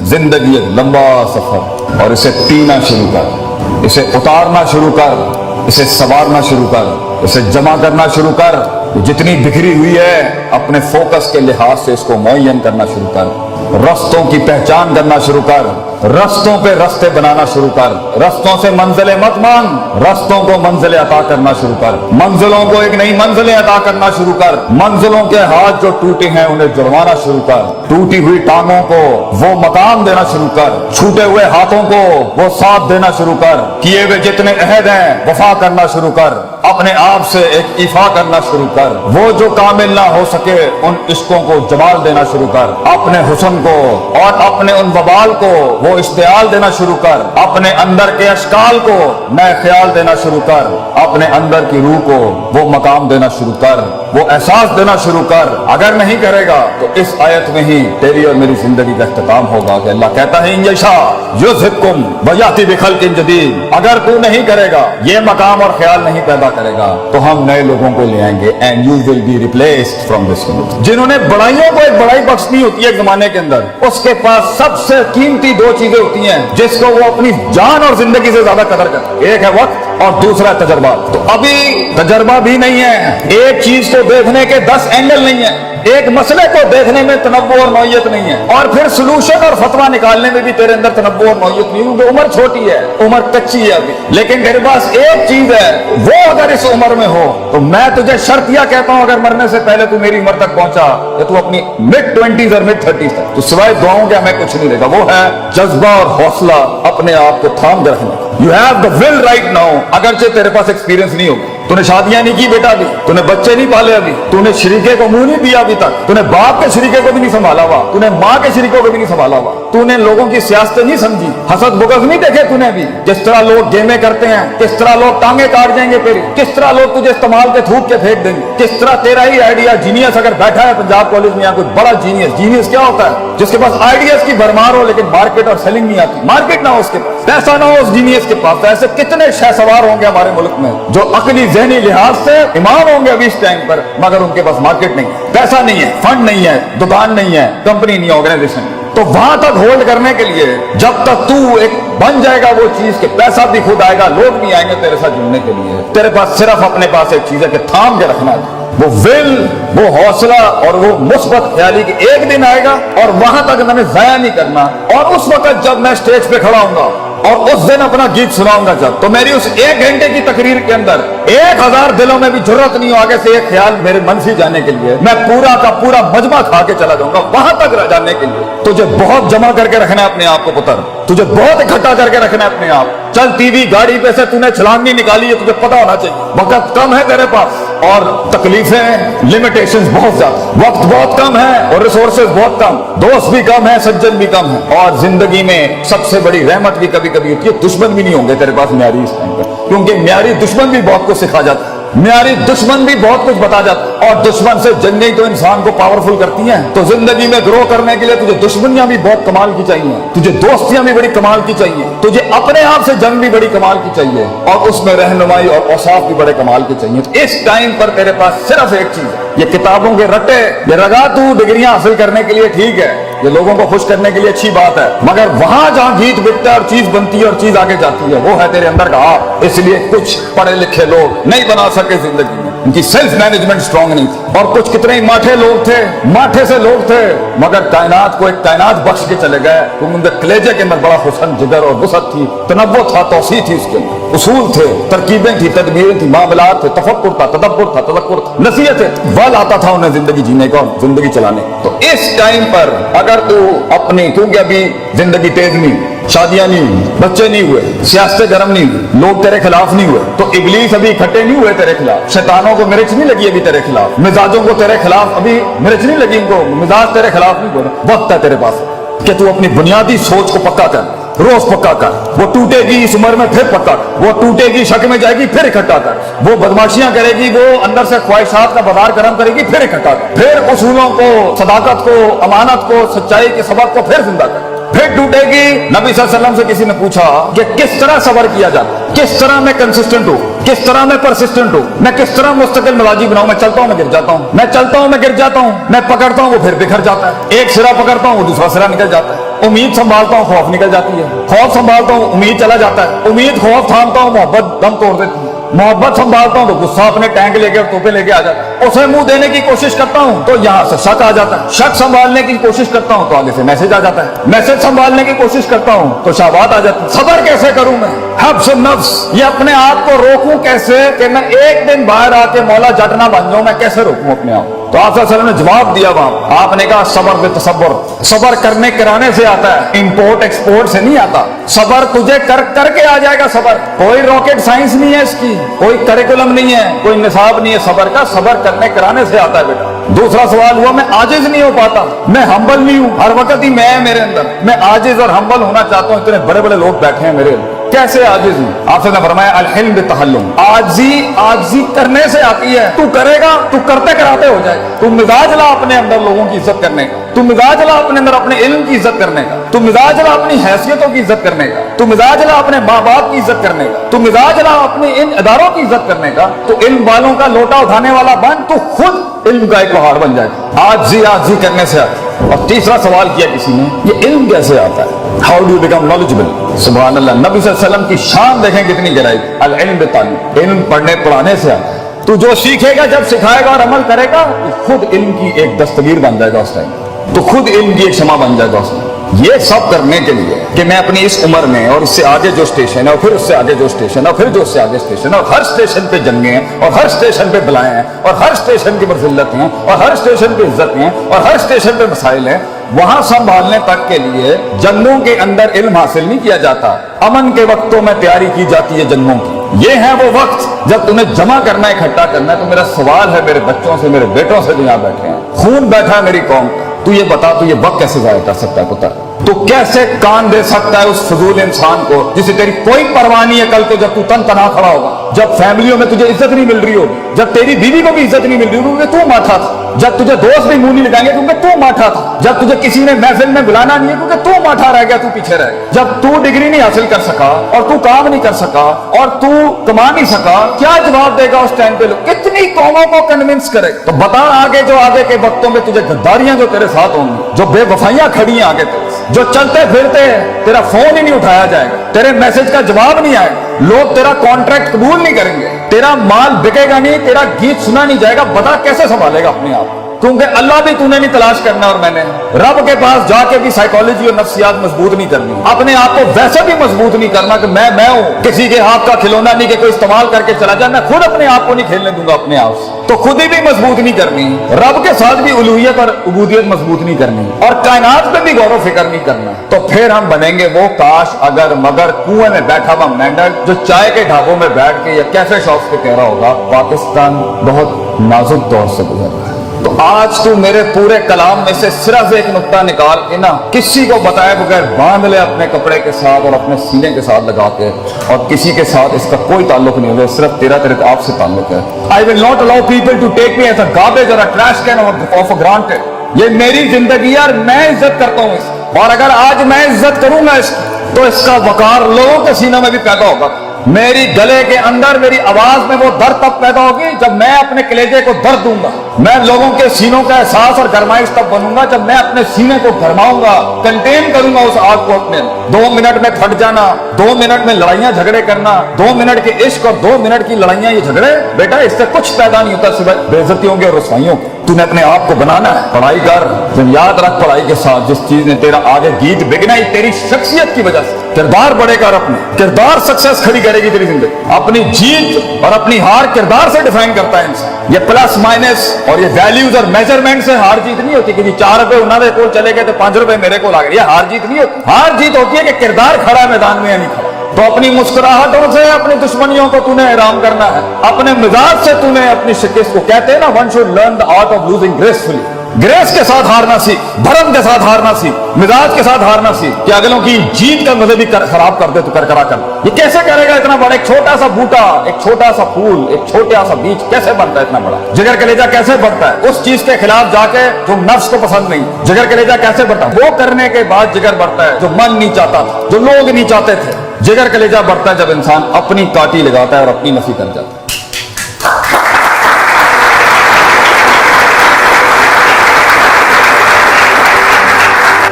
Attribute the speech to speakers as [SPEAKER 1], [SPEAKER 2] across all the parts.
[SPEAKER 1] जिंदगी एक लंबा सफर और इसे पीना शुरू कर, इसे उतारना शुरू कर, इसे संवारना शुरू कर, इसे जमा करना शुरू कर। जितनी बिखरी हुई है अपने फोकस के लिहाज से इसको मुअय्यन करना शुरू कर, रस्तों की पहचान करना शुरू कर, रस्तों पे रस्ते बनाना शुरू कर, रस्तों से मंजिलें मत मांग, रस्तों को मंजिलें अता करना शुरू कर, मंजिलों को एक नई मंजिलें अता करना शुरू कर, मंजिलों के हाथ जो टूटे हैं उन्हें जुड़वाना शुरू कर, टूटी हुई टांगों को वो मकाम देना शुरू कर, छूटे हुए हाथों को वो साथ देना शुरू कर, किए हुए जितने अहद हैं वफा करना शुरू कर, अपने आप से एक इफा करना शुरू कर, वो जो कामिल ना हो सके उन इश्कों को जमाल देना शुरू कर, अपने हुस्न को और अपने उन वबाल को वो इश्तियाल देना शुरू कर, अपने अंदर के अशकाल को नए ख्याल देना शुरू कर, अपने अंदर की रूह को वो मकाम देना शुरू कर, वो एहसास देना शुरू कर। अगर नहीं करेगा तो इस आयत में ही तेरी और मेरी जिंदगी का इख्तिताम होगा कि अल्लाह कहता है इंशा युज़हिबकुम व याति बिखल्किन जदीद। अगर तू नहीं करेगा, ये मकाम और ख्याल नहीं पैदा करेगा तो हम नए लोगों को ले आएंगे and you will be replaced from this unit. जिन्होंने बड़ाइयों को एक बड़ाई बख्शनी होती है एक जमाने के अंदर, उसके पास सबसे कीमती दो चीजें होती हैं जिसको वो अपनी जान और जिंदगी से ज्यादा कदर करते हैं। एक है वक्त और दूसरा है तजर्बा। तो अभी तजर्बा भी नहीं है, एक चीज को देखने के 10 एंगल नहीं है, एक मसले को देखने में तनव्वुर और नौयत नहीं है, और फिर सलूशन और फतवा निकालने में भी तेरे अंदर तनव्वुर और नौयत नहीं, क्योंकि उम्र छोटी है, उम्र कच्ची है अभी। लेकिन तेरे पास एक चीज है, वो अगर इस उम्र में हो तो मैं तुझे शर्त यह कहता हूं, अगर मरने से पहले तू मेरी उम्र तक पहुंचा या तू अपनी मिड-20s और मिड-30s तक, तो सिवाय दुआओं के हमें कुछ नहीं रहेगा। वो है जज्बा और हौसला अपने आप को थाम के रखने। You have the will write now. अगरचे तेरे पास एक्सपीरियंस नहीं होगा, तूने शादियां नहीं की बेटा अभी, तूने बच्चे नहीं पाले अभी, तूने शरीके को मुंह नहीं दिया अभी तक, तूने बाप के शरीके को भी नहीं संभाला हुआ, तूने माँ के शरीकों को भी नहीं संभाला हुआ, तूने लोगों की सियासत नहीं समझी, हसद बुगज नहीं देखे तूने अभी, किस तरह लोग गेमें करते हैं, किस तरह लोग टांगे काट जाएंगे तेरी, किस तरह लोग तुझे इस्तेमाल के थूक के फेंक देंगे, किस तरह तेरा ही आइडिया जीनियस अगर बैठा है पंजाब कॉलेज में या कोई बड़ा जीनियस। जीनियस क्या होता है? जिसके पास आइडियाज की भरमार हो लेकिन मार्केट और सेलिंग नहीं आती, मार्केट ना हो उसके पास, पैसा ना हो उस जीनियस के पास। ऐसे कितने शहसवार होंगे हमारे मुल्क में जो अकली ज़हनी लिहाज से इमाम होंगे अभी इस टाइम पर, मगर उनके पास मार्केट नहीं है, पैसा नहीं है, फंड नहीं है, दुकान नहीं है, कंपनी नहीं है, ऑर्गेनाइजेशन। तो वहां तक होल्ड करने के लिए जब तक तू एक बन जाएगा वो चीज के पैसा भी खुद आएगा, लोग भी आएंगे तेरे साथ जुड़ने के लिए, तेरे पास सिर्फ अपने पास एक चीज है कि थाम के रखना है, वो विल, वो हौसला और वो मुस्बत ख्याली कि एक दिन आएगा और वहां तक मैंने जाया नहीं करना। और उस वक्त जब मैं स्टेज पे खड़ा हूंगा और उस दिन अपना गीत सुनाऊंगा जब, तो मेरी उस 1 घंटे की तकरीर के अंदर 1000 दिलों में भी जरूरत नहीं हो आगे से एक ख्याल मेरे मन से जाने के लिए, मैं पूरा का पूरा मजमा खा के चला जाऊंगा वहां तक जाने के लिए। तुझे बहुत जमा करके रखना है अपने आप को पुत्र, तुझे बहुत इकट्ठा करके रखना है अपने आप। चल टीवी गाड़ी पे से तूने छलांग नहीं निकाली है, तुझे पता होना चाहिए वक्त कम है तेरे पास और तकलीफें, लिमिटेशंस बहुत ज्यादा, वक्त बहुत कम है और रिसोर्सेज बहुत कम, दोस्त भी कम है, सज्जन भी कम है, और जिंदगी में सबसे बड़ी रहमत भी कभी कभी होती है, दुश्मन भी नहीं होंगे तेरे पास म्यारी इस टाइम पर, क्योंकि म्यारी दुश्मन भी बहुत कुछ सिखा जाता है, म्यारी दुश्मन भी बहुत कुछ बता जाता है, और दुश्मन से जंगें तो इंसान को पावरफुल करती हैं। तो जिंदगी में ग्रो करने के लिए तुझे दुश्मनियां भी बहुत कमाल की चाहिए, तुझे दोस्तियां भी बड़ी कमाल की चाहिए, तुझे अपने आप से जंग भी बड़ी कमाल की चाहिए, और उसमें रहनुमाई और औसाफ भी बड़े कमाल के चाहिए। तो इस टाइम पर तेरे पास सिर्फ एक चीज है, ये किताबों के रट्टे, ये रगा तू डिग्रियां हासिल करने के लिए ठीक है, ये लोगों को खुश करने के लिए अच्छी बात है, मगर वहां जहां गीत बिकता है और चीज बनती है और चीज आगे जाती है, वो है तेरे अंदर का आप। इसलिए कुछ पढ़े लिखे लोग नहीं बना सके जिंदगी में, उनकी सेल्फ मैनेजमेंट स्ट्रांग नहीं थी, और कुछ कितने ही माठे लोग थे, माठे से लोग थे, मगर कायनात को एक कायनात बख्श के चले गए, क्योंकि उनके कलेजे के अंदर बड़ा हुस्न, जिगर और वसअत थी, तनव्वुर था, तौसीह थी, उसके अंदर उसूल थे, तरकीबें थी, तदबीरें थी, मामलात थे, तफक्कुर था, तदब्बुर था, तज़क्कुर था, नसीहत है, बल आता था उन्हें जिंदगी जीने का और जिंदगी चलाने का। तो इस टाइम पर अगर तू अपनी, क्योंकि अभी जिंदगी तेज नहीं, शादियां नहीं हुई, बच्चे नहीं हुए, सियासत गर्म नहीं हुई, लोग तेरे खिलाफ नहीं हुए, तो इबलीस अभी इकट्ठे नहीं हुए तेरे खिलाफ, शैतानों को मिर्च नहीं लगी अभी तेरे खिलाफ, मिजाजों को तेरे खिलाफ अभी मिर्च नहीं लगी, इनको मिजाज तेरे खिलाफ नहीं बोले। वक्त है तेरे पास कि तू अपनी बुनियादी सोच को पक्का कर, रोज पक्का कर, वो टूटेगी इस उम्र में फिर पक्का कर, वो टूटेगी शक में जाएगी फिर इकट्ठा कर, वो बदमाशियां करेगी, वो अंदर से ख्वाहिशात का बाजार गर्म करेगी फिर इकट्ठा कर, फिर उसूलों को, सदाकत को, अमानत को, सच्चाई के सबक को फिर जिंदा कर, फिर टूटेगी। नबी सल्लल्लाहु अलैहि वसल्लम से किसी ने पूछा कि किस तरह सबर किया जाता, किस तरह मैं कंसिस्टेंट हूँ, किस तरह मैं परसिस्टेंट हूँ, मैं किस तरह मुस्तकिल मिजाजी बनाऊं, मैं चलता हूँ मैं गिर जाता हूँ, मैं चलता हूँ मैं गिर जाता हूँ, मैं पकड़ता हूँ वो फिर बिखर जाता है, एक सिरा पकड़ता हूँ वो दूसरा सिरा निकल जाता है, उम्मीद संभालता हूँ खौफ निकल जाती है, खौफ संभालता हूँ उम्मीद चला जाता है, उम्मीद खौफ थामता हूँ मोहब्बत दम तोड़ देती है, मोहब्बत संभालता हूँ तो गुस्सा अपने टैंक लेके और तोपे लेके आ जाता है, उसे मुंह देने की कोशिश करता हूँ तो यहाँ से शक आ जाता है, शक संभालने की कोशिश करता हूँ तो आगे से मैसेज आ जाता है, मैसेज संभालने की कोशिश करता हूँ तो शाबात आ जाती है। सबर कैसे करूं मैं, हब्स नफ्स, ये अपने आप को रोकूं कैसे कि मैं एक दिन बाहर आके मौला जट ना बन जाऊं, मैं कैसे रोकूं अपने आप। तो आप सल्लल्लाहु अलैहि वसल्लम ने जवाब दिया वहां, आपने कहा सबर बे तसब्बुर, सबर करने कराने से आता है, इंपोर्ट एक्सपोर्ट से नहीं आता। सबर तुझे करके आ जाएगा सबर, कोई रॉकेट साइंस नहीं है इसकी, कोई करिकुलम नहीं है, कोई निसाब नहीं है सबर का, सबर करने कराने से आता है बेटा। दूसरा सवाल हुआ मैं आजिज नहीं हो पाता, मैं हम्बल नहीं हूं, हर वक्त ही मैं मेरे अंदर, मैं आजिज और हम्बल होना चाहता हूं, इतने बड़े बड़े लोग बैठे हैं मेरे, कैसे आजिज हूं? आपसे ने फरमाया अल हिल्म बितहल्लुम, आजी करने से आती है, तू करेगा, तू करते कराते हो जाएगा। तू मिजाज ला अपने अंदर लोगों की इज्जत करने का, तू मिजाज ला अपने अंदर अपने इल्म की इज्जत करने का, तू मिजाज ला अपनी हैसियतों की इज्जत करने का, तू मिजाज ला अपने माँ बाप की इज्जत करने का, तू मिजाज ला अपने इन इदारों की इज्जत करने का, तो इल्म वालों का लोटा उठाने वाला बन, तू खुद इल्म का एक पहाड़ बन जाएगा। आजी करने से आता है। और तीसरा सवाल किया किसी ने, ये इल्म कैसे आता है, हाउ डू बिकम नॉलेजेबल। सुभान अल्लाह, नबी सल्लल्लाहु अलैहि वसल्लम की शान देखें कितनी गहराई, अल इल्म बिताल्लुम, इल्म पढ़ने पढ़ाने से आता है। तू जो सीखेगा, जब सिखाएगा और अमल करेगा, तो खुद इल्म की एक दस्तगीर बन जाएगा उस टाइम, तो खुद इल्म की एक क्षमा बन जाएगा उस टाइम। ये सब करने के लिए कि मैं अपनी इस उम्र में और इससे आगे जो स्टेशन है और फिर उससे आगे जो स्टेशन है और फिर जो उससे आगे स्टेशन है, और हर स्टेशन पे जंगे हैं और हर स्टेशन पे बलाएं हैं और हर स्टेशन की मज़िल्लत हैं और हर स्टेशन पे इज्जत हैं और हर स्टेशन पे मसाइल हैं, वहां संभालने तक के लिए जंगों के अंदर इल्म हासिल नहीं किया जाता, अमन के वक्तों में तैयारी की जाती है जंगों की। ये है वो वक्त जब तुम्हें जमा करना है, इकट्ठा करना है। तो मेरा सवाल है मेरे बच्चों से, मेरे बेटों से जो यहाँ बैठे हैं, खून बैठा है मेरी कौम का, तू ये बता, तू ये वक्त कैसे जाया कर सकता है पुत्र, तू कैसे कान दे सकता है उस फजूल इंसान को जिसे तेरी कोई परवाह नहीं है कल को जब तू तन तना खड़ा होगा, जब फैमिलियों में तुझे इज्जत नहीं मिल रही होगी, जब तेरी बीवी को भी इज्जत नहीं मिल रही होगी क्योंकि तू माठा था, जब तुझे दोस्त भी मुंह नहीं लगाएंगे क्योंकि तू माठा था, जब तुझे किसी ने महफिल में बुलाना नहीं है क्योंकि तू माठा रह गया, तू पीछे रह गया, जब तू डिग्री नहीं हासिल कर सका और तू काम नहीं कर सका और तू कमा नहीं सका, क्या जवाब देगा उस टाइम पे लोग, कितनी कौमों को कन्विंस करे। तो बता आगे जो आगे के वक्तों में तुझे गद्दारियां जो तेरे साथ होंगी, जो बेवफाइयां खड़ी हैं आगे तेरे, जो चलते फिरते हैं तेरा फोन ही नहीं उठाया जाएगा, तेरे मैसेज का जवाब नहीं आएगा, लोग तेरा कॉन्ट्रैक्ट कबूल नहीं करेंगे, तेरा माल बिकेगा नहीं, तेरा गीत सुना नहीं जाएगा, बता कैसे संभालेगा अपने आप। क्योंकि अल्लाह भी तूने नहीं तलाश करना और मैंने रब के पास जाके भी साइकोलॉजी और नफ्सियात मजबूत नहीं करनी, अपने आप को वैसे भी मजबूत नहीं करना कि मैं हूं, किसी के हाथ का खिलौना नहीं कि कोई इस्तेमाल करके चला जाए, मैं खुद अपने आप को नहीं खेलने दूंगा अपने आप से, तो खुद ही भी मजबूत नहीं करनी, रब के साथ भी उलूहियत और उबूदियत मजबूत नहीं करनी और कायनात पे भी गौर फिक्र नहीं करना, तो फिर हम बनेंगे वो काश अगर मगर कुएं में बैठा हुआ मेंढक जो चाय के ढाबों में बैठ के या कैफे शॉप्स पे कह रहा होगा पाकिस्तान बहुत नाजुक दौर से गुजर रहा है। तो आज तू मेरे पूरे कलाम में से सिर्फ एक नुक्ता निकाल के ना किसी को बताए बगैर बांध ले अपने कपड़े के साथ और अपने सीने के साथ लगा के, और किसी के साथ इसका कोई ताल्लुक नहीं होगा, सिर्फ तेरे आपसे ताल्लुक है। I will not allow people to take me as a garbage और a trash can of granted. ये मेरी जिंदगी है और मैं इज्जत करता हूँ इसकी, और अगर आज मैं इज्जत करूंगा इसकी तो इसका वकार लोगों के सीनों में भी पैदा होगा। मेरी गले के अंदर मेरी आवाज में वो दर्द तब पैदा होगी जब मैं अपने कलेजे को दर्द दूंगा, मैं लोगों के सीनों का एहसास और गरमाइश तब बनूंगा जब मैं अपने सीने को गरमाऊंगा, कंटेन करूंगा उस आग को अपने। 2 मिनट में फट जाना, 2 मिनट में लड़ाइयां झगड़े करना, 2 मिनट के इश्क और 2 मिनट की लड़ाइयां ये झगड़े, बेटा इससे कुछ पैदा नहीं होता सिवाय बेइज्जतियों के और रुसवाइयों के। तूने अपने आप को बनाना है, पढ़ाई कर, तुम याद रख पढ़ाई के साथ जिस चीज ने तेरा आगे गीत बिगना ही तेरी शख्सियत की वजह से, किरदार बढ़ेगा और अपने किरदार सक्सेस खड़ी करेगी तेरी जिंदगी। अपनी जीत और अपनी हार किरदार से डिफाइन करता है इंसान। ये प्लस माइनस और ये वैल्यूज और मेजरमेंट से हार जीत नहीं होती कि जी 4 रुपए उन्होंने को चले गए तो 5 रुपए मेरे को आ गए, ये हार जीत नहीं होती। हार जीत होती है कि किरदार खड़ा है मैदान में या नहीं खड़ा। तो अपनी मुस्कुराहटों से अपनी दुश्मनियों को तूने आराम करना है, अपने मिजाज से तूने अपनी शिकस्त को, कहते हैं ना one should learn the art of losing gracefully, grace के साथ हारना सीख, धर्म के साथ हारना सीख, मिजाज के साथ हारना सीख कि अगलों की जीत का मजे भी खराब कर दे तो करकरा कर। ये कैसे करेगा इतना बड़ा, एक छोटा सा बूटा, एक छोटा सा फूल, एक छोटा सा बीज कैसे बनता है इतना बड़ा? जिगर कलेजा कैसे बढ़ता है उस चीज के खिलाफ जाके जो नफ्स को पसंद नहीं, जिगर कलेजा कैसे बढ़ता है? वो करने के बाद जिगर बढ़ता है जो मन नहीं चाहता था, जो लोग नहीं चाहते थे। जिगर कलेजा बढ़ता है जब इंसान अपनी काटी लगाता है और अपनी नफी कर जाता है।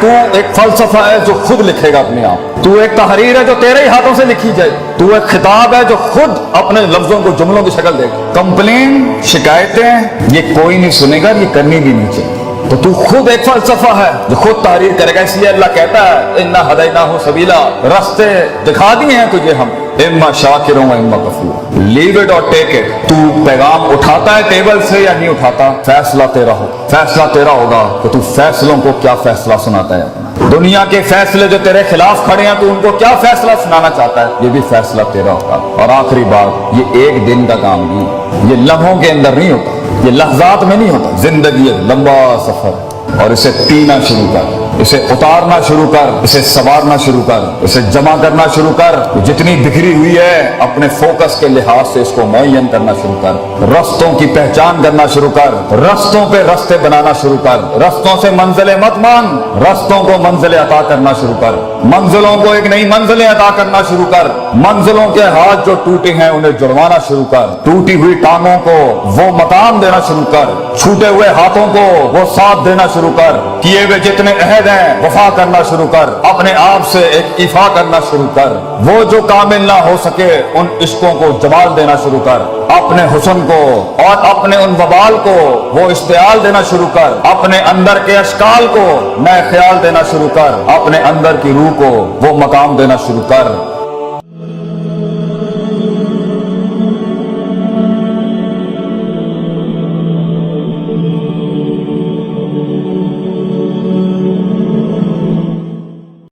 [SPEAKER 1] तू एक फलसफा है जो खुद लिखेगा अपने आप, तू एक तहरीर है जो तेरे ही हाथों से लिखी जाए, तू एक खिताब है जो खुद अपने लफ्जों को जुमलों की शक्ल देगा। कंप्लेन, शिकायतें ये कोई नहीं सुनेगा, ये करनी भी नहीं चाहिए। तो तू खुद एक फलसफा है जो खुद तहरीर करेगा। इसलिए अल्लाह कहता है इन्ना हदैनाहु सबीला, रास्ते दिखा दिए हैं तुझे हम, इम्मा शाकिर व इम्मा कफूर, लीव इट और टेक इट। तू पैगाम उठाता है टेबल से या नहीं उठाता, फैसला तेरा हो, फैसला तेरा होगा कि तू फैसलों को क्या फैसला सुनाता है अपना। दुनिया के फैसले जो तेरे खिलाफ खड़े हैं, तू उनको क्या फैसला सुनाना चाहता है, ये भी फैसला तेरा होगा। और आखिरी बात, ये एक दिन का काम नहीं, ये लम्हों के अंदर नहीं होता, ये लहजात में नहीं होता। जिंदगी एक लंबा सफर, और इसे पीना शुरू कर, इसे उतारना शुरू कर, इसे संवारना शुरू कर, इसे जमा करना शुरू कर। जितनी बिखरी हुई है अपने फोकस के लिहाज से इसको मुअय्यन करना शुरू कर, रस्तों की पहचान करना शुरू कर, रस्तों पे रस्ते बनाना शुरू कर, रस्तों से मंजिलें मत मांग, रस्तों को मंजिलें अता करना शुरू कर, मंजिलों को एक नई मंजिलें अता करना शुरू कर, मंजिलों के हाथ जो टूटे हैं उन्हें जुड़वाना शुरू कर, टूटी हुई टांगों को वो मकाम देना शुरू कर, छूटे हुए हाथों को वो साथ देना शुरू कर, किए हुए जितने अहद हैं वफा करना शुरू कर, अपने आप से एक इफा करना शुरू कर, वो जो कामिल ना हो सके उन इश्कों को जवाल देना शुरू कर, अपने हुस्न को और अपने उन वबाल को वो इश्तियाल देना शुरू कर, अपने अंदर के अशकाल को नए ख्याल देना शुरू कर, अपने अंदर की रूह को वो मकाम देना शुरू कर।